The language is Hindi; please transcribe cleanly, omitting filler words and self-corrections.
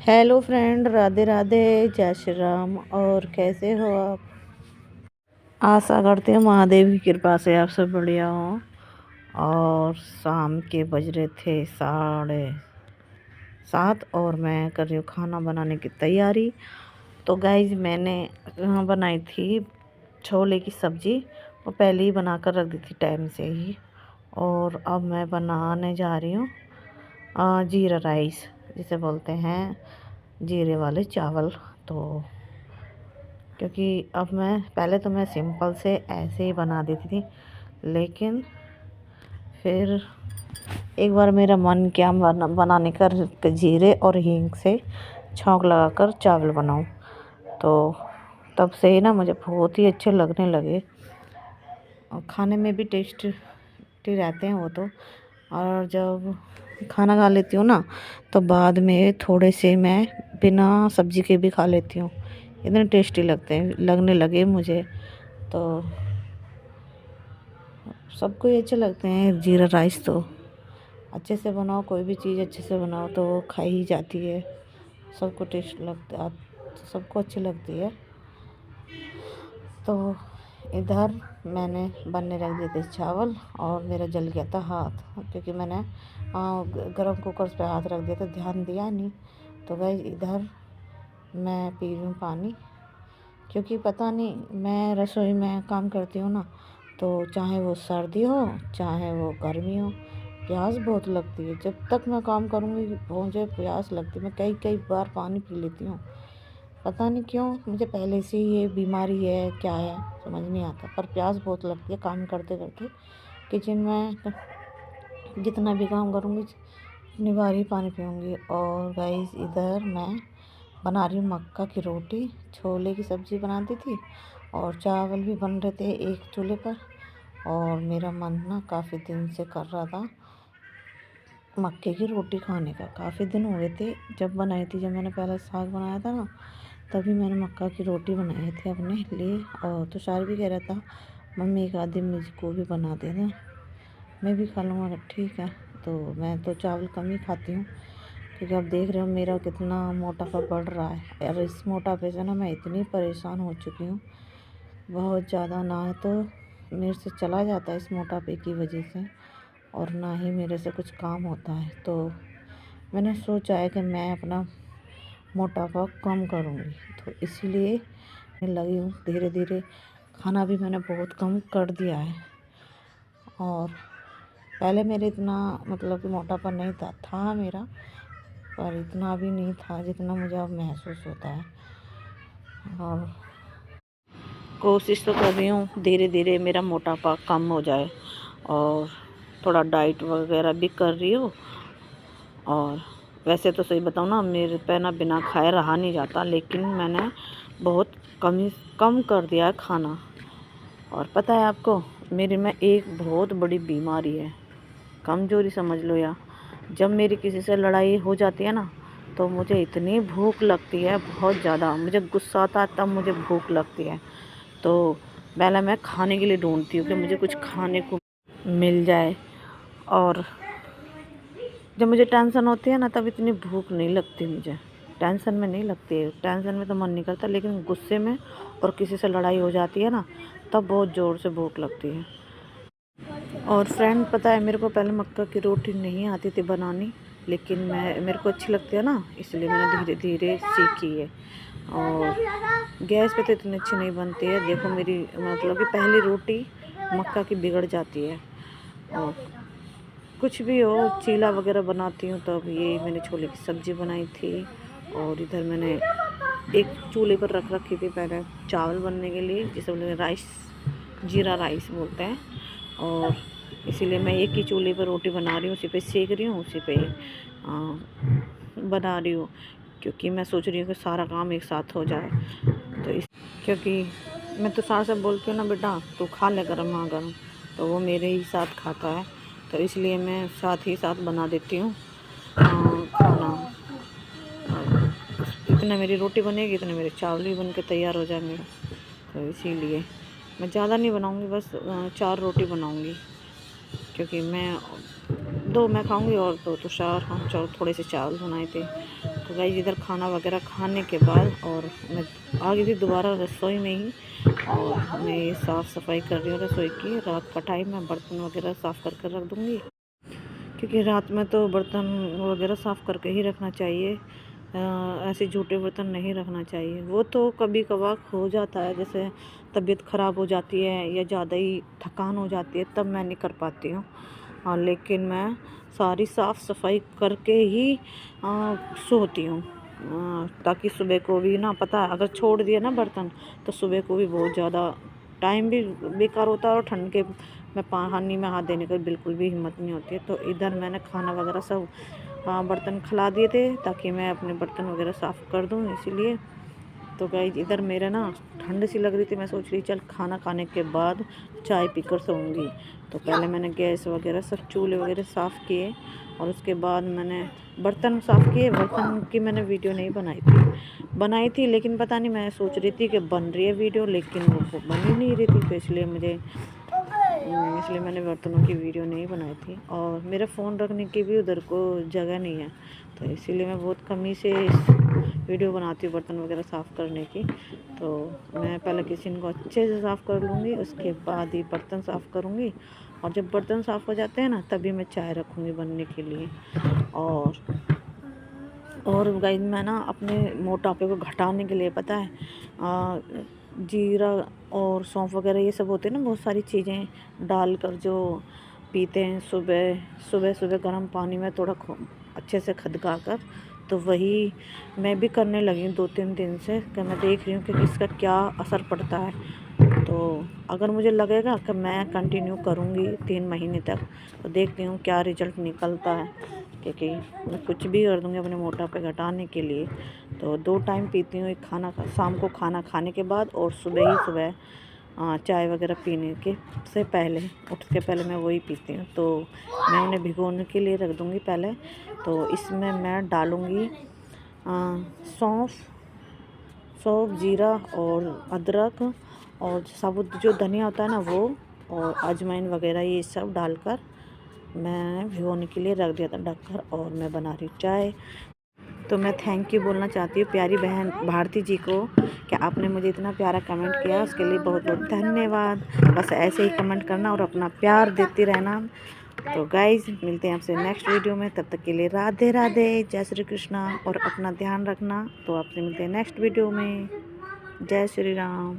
हेलो फ्रेंड, राधे राधे, जय श्री राम। और कैसे हो आप? आशा करती हूँ महादेव की कृपा से आप सब बढ़िया हो। और शाम के बज रहे थे 7:30 और मैं कर रही हूँ खाना बनाने की तैयारी। तो गाइज मैंने बनाई थी छोले की सब्ज़ी। वो पहले ही बना कर रख दी थी टाइम से ही। और अब मैं बनाने जा रही हूँ जीरा राइस, जिसे बोलते हैं जीरे वाले चावल। तो क्योंकि अब मैं पहले तो मैं सिंपल से ऐसे ही बना देती थी, लेकिन फिर एक बार मेरा मन क्या बनाने का, जीरे और हींग से छौंक लगाकर चावल बनाऊं। तो तब से ही ना मुझे बहुत ही अच्छे लगने लगे और खाने में भी टेस्टी रहते हैं वो तो। और जब खाना खा लेती हूँ ना, तो बाद में थोड़े से मैं बिना सब्ज़ी के भी खा लेती हूँ। इतने टेस्टी लगने लगे मुझे। तो सबको ही अच्छे लगते हैं जीरा राइस। तो अच्छे से बनाओ, कोई भी चीज़ अच्छे से बनाओ तो वो खाई ही जाती है। सबको टेस्ट लगता, सबको अच्छी लगती है। तो इधर मैंने बनने रख दिए थे चावल और मेरा जल गया था हाथ, क्योंकि मैंने गरम कुकर पे हाथ रख दिया था, ध्यान दिया नहीं। तो गाइस इधर मैं पी रही हूँ पानी, क्योंकि पता नहीं, मैं रसोई में काम करती हूँ ना, तो चाहे वो सर्दी हो चाहे वो गर्मी हो, प्यास बहुत लगती है। जब तक मैं काम करूँगी मुझे प्यास लगती है। मैं कई कई बार पानी पी लेती हूँ, पता नहीं क्यों। मुझे पहले से ही ये बीमारी है क्या है समझ नहीं आता, पर प्यास बहुत लगती है काम करते करते। किचन में जितना भी काम करूँगी उतनी बार ही पानी पीऊँगी। और गाइस इधर मैं बना रही हूँ मक्का की रोटी। छोले की सब्ज़ी बना दी थी और चावल भी बन रहे थे एक चूल्हे पर। और मेरा मन ना काफ़ी दिन से कर रहा था मक्के की रोटी खाने का। काफ़ी दिन हो गए थे जब बनाई थी, जब मैंने पहले साग बनाया था ना, तभी मैंने मक्का की रोटी बनाई थी अपने लिए। और तुषार भी कह रहा था मम्मी एक आधी मुझको भी बना देना, मैं भी खा लूँगा। ठीक है। तो मैं तो चावल कम ही खाती हूँ, क्योंकि आप देख रहे हो मेरा कितना मोटापा बढ़ रहा है। और इस मोटापे से ना मैं इतनी परेशान हो चुकी हूँ बहुत ज़्यादा। ना तो मेरे से चला जाता है इस मोटापे की वजह से, और ना ही मेरे से कुछ काम होता है। तो मैंने सोचा है कि मैं अपना मोटापा कम करूँगी, तो इसीलिए मैं लगी हूँ धीरे धीरे। खाना भी मैंने बहुत कम कर दिया है। और पहले मेरे इतना मतलब कि मोटापा नहीं था मेरा, पर इतना भी नहीं था जितना मुझे अब महसूस होता है। और कोशिश तो कर रही हूँ धीरे धीरे मेरा मोटापा कम हो जाए, और थोड़ा डाइट वगैरह भी कर रही हूँ। और वैसे तो सही बताऊँ ना, मेरे पे ना बिना खाए रहा नहीं जाता, लेकिन मैंने बहुत कम कर दिया है खाना। और पता है आपको, मेरे में एक बहुत बड़ी बीमारी है, कमज़ोरी समझ लो। या जब मेरी किसी से लड़ाई हो जाती है ना, तो मुझे इतनी भूख लगती है, बहुत ज़्यादा मुझे गुस्सा आता है, तब मुझे भूख लगती है। तो पहले मैं खाने के लिए ढूंढती हूँ कि मुझे कुछ खाने को मिल जाए। और जब मुझे टेंशन होती है ना, तब इतनी भूख नहीं लगती मुझे। टेंशन में नहीं लगती है, टेंशन में तो मन नहीं करता, लेकिन गुस्से में और किसी से लड़ाई हो जाती है ना, तब बहुत ज़ोर से भूख लगती है। और फ्रेंड पता है, मेरे को पहले मक्का की रोटी नहीं आती थी बनानी, लेकिन मेरे को अच्छी लगती है ना, इसलिए मैंने धीरे धीरे सीखी है। और गैस पे तो इतनी अच्छी नहीं बनती है। देखो मेरी मतलब कि पहली रोटी मक्का की बिगड़ जाती है। और कुछ भी हो, चीला वगैरह बनाती हूँ, तब ये मैंने छोले की सब्ज़ी बनाई थी। और इधर मैंने एक चूल्हे पर रख रखी थी पहले चावल बनने के लिए, जिसे बोलते हैं राइस, जीरा राइस बोलते हैं। और इसीलिए मैं एक ही चूल्हे पर रोटी बना रही हूँ, उसी पे सेक रही हूँ, उसी पे बना रही हूँ, क्योंकि मैं सोच रही हूँ कि सारा काम एक साथ हो जाए। तो क्योंकि मैं तो सास से बोलती हूँ ना, बेटा तू खा ले गरम गरम, तो वो मेरे ही साथ खाता है। तो इसलिए मैं साथ ही साथ बना देती हूँ खाना। इतने मेरी रोटी बनेगी, इतने मेरे चावल भी बन के तैयार हो जाएंगे। तो इसीलिए मैं ज़्यादा नहीं बनाऊँगी, बस 4 रोटी बनाऊँगी, क्योंकि मैं 2 मैं खाऊंगी और 2 तुषार, हम थोड़े से चावल बनाए थे। तो गाइस इधर खाना वगैरह खाने के बाद और मैं आ गई थी दोबारा रसोई में ही, और मैं ये साफ़ सफाई कर रही हूँ रसोई की। रात का टाइम है, बर्तन वगैरह साफ़ कर रख दूँगी, क्योंकि रात में तो बर्तन वगैरह साफ़ करके ही रखना चाहिए। ऐसे झूठे बर्तन नहीं रखना चाहिए। वो तो कभी कभार हो जाता है, जैसे तबीयत ख़राब हो जाती है या ज़्यादा ही थकान हो जाती है, तब मैं नहीं कर पाती हूँ। हाँ, लेकिन मैं सारी साफ़ सफाई करके ही सोती हूँ, ताकि सुबह को भी ना, पता है अगर छोड़ दिया ना बर्तन तो सुबह को भी बहुत ज़्यादा टाइम भी बेकार होता है, और ठंड के में पानी में हाथ देने का बिल्कुल भी हिम्मत नहीं होती है। तो इधर मैंने खाना वगैरह सब बर्तन खिला दिए थे, ताकि मैं अपने बर्तन वगैरह साफ़ कर दूँ, इसीलिए। तो गाइस इधर मेरा ना ठंड सी लग रही थी, मैं सोच रही चल खाना खाने के बाद चाय पीकर सोऊंगी। तो पहले मैंने गैस वगैरह सब चूल्हे वगैरह साफ़ किए, और उसके बाद मैंने बर्तन साफ़ किए। बर्तन की मैंने वीडियो नहीं बनाई थी, लेकिन पता नहीं, मैं सोच रही थी कि बन रही है वीडियो, लेकिन वो बन ही नहीं रही थी, तो इसलिए मैंने बर्तनों की वीडियो नहीं बनाई थी। और मेरा फ़ोन रखने की भी उधर को जगह नहीं है, तो इसीलिए मैं बहुत कम ही से वीडियो बनाती हूँ बर्तन वगैरह साफ़ करने की। तो मैं पहले किचन को अच्छे से साफ़ कर लूँगी, उसके बाद ही बर्तन साफ़ करूँगी, और जब बर्तन साफ़ हो जाते हैं ना, तभी मैं चाय रखूँगी बनने के लिए। और गाइस मैं ना अपने मोटापे को घटाने के लिए, पता है, जीरा और सौंफ वगैरह ये सब होते हैं ना, बहुत सारी चीज़ें डालकर जो पीते हैं सुबह सुबह सुबह गर्म पानी में थोड़ा अच्छे से खदका कर, तो वही मैं भी करने लगी हूँ 2-3 दिन से, कि मैं देख रही हूँ कि इसका क्या असर पड़ता है। तो अगर मुझे लगेगा कि मैं कंटिन्यू करूँगी 3 महीने तक, तो देखती हूँ क्या रिज़ल्ट निकलता है, क्योंकि मैं कुछ भी कर दूँगी अपने मोटापे घटाने के लिए। तो 2 टाइम पीती हूँ, एक शाम को खाना खाने के बाद, और सुबह ही सुबह चाय वगैरह पीने के से पहले, उठ के पहले मैं वही पीती हूँ। तो मैं उन्हें भिगोने के लिए रख दूँगी पहले। तो इसमें मैं डालूँगी सौंफ सौंफ, जीरा और अदरक, और साबुत जो धनिया होता है ना वो, और अजवाइन वगैरह, ये सब डालकर मैं भिगोने के लिए रख दिया था ढककर, और मैं बना रही हूँ चाय। तो मैं थैंक यू बोलना चाहती हूँ प्यारी बहन भारती जी को, कि आपने मुझे इतना प्यारा कमेंट किया, उसके लिए बहुत बहुत धन्यवाद। बस ऐसे ही कमेंट करना और अपना प्यार देती रहना। तो गाइज मिलते हैं आपसे नेक्स्ट वीडियो में, तब तक के लिए राधे राधे, जय श्री कृष्णा, और अपना ध्यान रखना। तो आपसे मिलते हैं नेक्स्ट वीडियो में। जय श्री राम।